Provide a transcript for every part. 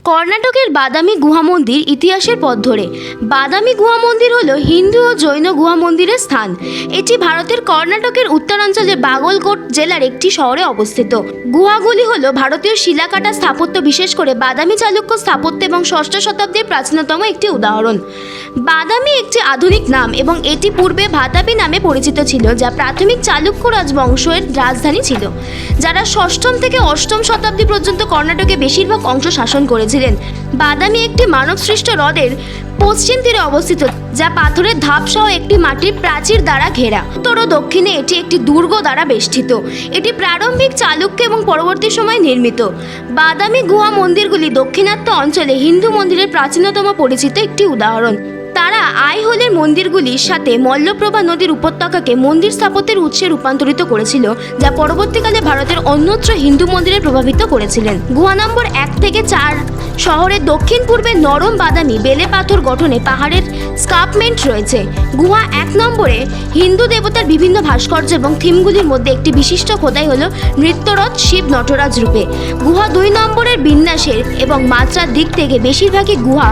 কর্ণাটকের বাদামি গুহা মন্দির ইতিহাসের পথ ধরে। বাদামি গুহা মন্দির হলো হিন্দু ও জৈন গুহা মন্দিরের স্থান। এটি ভারতের কর্ণাটকের উত্তরাঞ্চলে বাগলকোট জেলার একটি শহরে অবস্থিত। গুহাগুলি হলো ভারতীয় শিলাকাটা স্থাপত্য, বিশেষ করে বাদামি চালুক্য স্থাপত্য এবং ষষ্ঠ শতাব্দীর প্রাচীনতম একটি উদাহরণ। বাদামি একটি আধুনিক নাম এবং এটি পূর্বে ভাতাপি নামে পরিচিত ছিল, যা প্রাথমিক চালুক্য রাজবংশের রাজধানী ছিল, যারা ষষ্ঠম থেকে অষ্টম শতাব্দী পর্যন্ত কর্ণাটকে বেশিরভাগ অংশ শাসন করেছিলেন। বাদামি একটি মানবসৃষ্ট হ্রদের পশ্চিম তীরে অবস্থিত, যা পাথরের ধাপ সহ একটি মাটির প্রাচীর দ্বারা ঘেরা। উত্তর ও দক্ষিণে এটি একটি দুর্গ দ্বারা বেষ্টিত। এটি প্রারম্ভিক চালুক্য এবং পরবর্তী সময়ে নির্মিত। বাদামি গুহা মন্দিরগুলি দাক্ষিণাত্য অঞ্চলে হিন্দু মন্দিরের প্রাচীনতম পরিচিত একটি উদাহরণ। তারা আইহোলের মন্দিরগুলির সাথে মল্লপ্রভা নদীর উপত্যকাকে মন্দির স্থাপত্যের উৎসে রূপান্তরিত করেছিল, যা পরবর্তীকালে ভারতের অন্যত্র হিন্দু মন্দিরে প্রভাবিত করেছিলেন। গুহা নম্বর 1 থেকে 4 শহরের দক্ষিণ পূর্বে নরম বাদামি বেলে পাথর গঠনে পাহাড়ের স্কার্পমেন্ট রয়েছে। গুহা 1 নম্বরে হিন্দু দেবতার বিভিন্ন ভাস্কর্য এবং থিমগুলির মধ্যে একটি বিশিষ্ট খোদাই হল নৃত্যরথ শিব নটরাজ রূপে। গুহা 2 নম্বরের বিন্যাসের এবং মাত্রার দিক থেকে বেশিরভাগই গুহা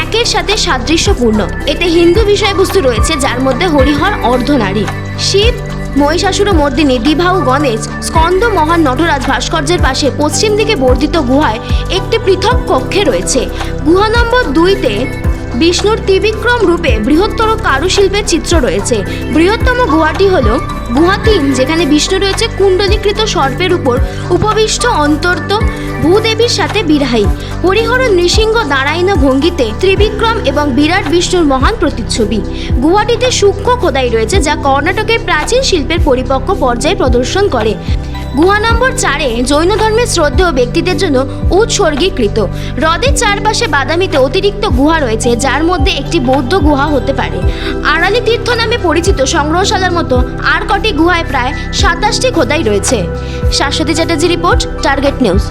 1-এর সাথে সাদৃশ্যপূর্ণ। এতে হিন্দু বিষয়বস্তু রয়েছে, যার মধ্যে হরিহর অর্ধনারী, শিব, মহিষাসুর মর্দিনী, দ্বিবাহু গণেশ, স্কন্দ মহান নটরাজ ভাস্কর্যের পাশে পশ্চিম দিকে বর্ধিত গুহায় একটি পৃথক কক্ষে রয়েছে। গুহা নম্বর 2-তে বিষ্ণুর ত্রিবিক্রম রূপে বৃহত্তর কারুশিল্পের চিত্র রয়েছে। বৃহত্তম গুহাটি হল গুহা 3, যেখানে বিষ্ণু রয়েছে কুণ্ডলীকৃত সর্পের উপর উপবিষ্ট, অন্তর্ত ভূদেবীর সাথে বিরাহী। হরিহর নৃসিংহ দাঁড়াইন ভঙ্গিতে ত্রিবিক্রম এবং বিরাট বিষ্ণুর মহান প্রতিচ্ছবি। গুহাটিতে সূক্ষ্ম খোদাই রয়েছে, যা কর্ণাটকের প্রাচীন শিল্পের পরিপক্ক পর্যায়ে প্রদর্শন করে। গুহা নম্বর 4-এ জৈন ধর্মের শ্রদ্ধেয় ব্যক্তিদের জন্য উৎসর্গীকৃত। হ্রদের চারপাশে বাদামিতে অতিরিক্ত গুহা রয়েছে, যার মধ্যে একটি বৌদ্ধ গুহা হতে পারে। আড়ালি তীর্থ নামে পরিচিত সংগ্রহশালার মতো আর কটি গুহায় প্রায় 27টি খোদাই রয়েছে। Shashwati Chatterjee report, target news.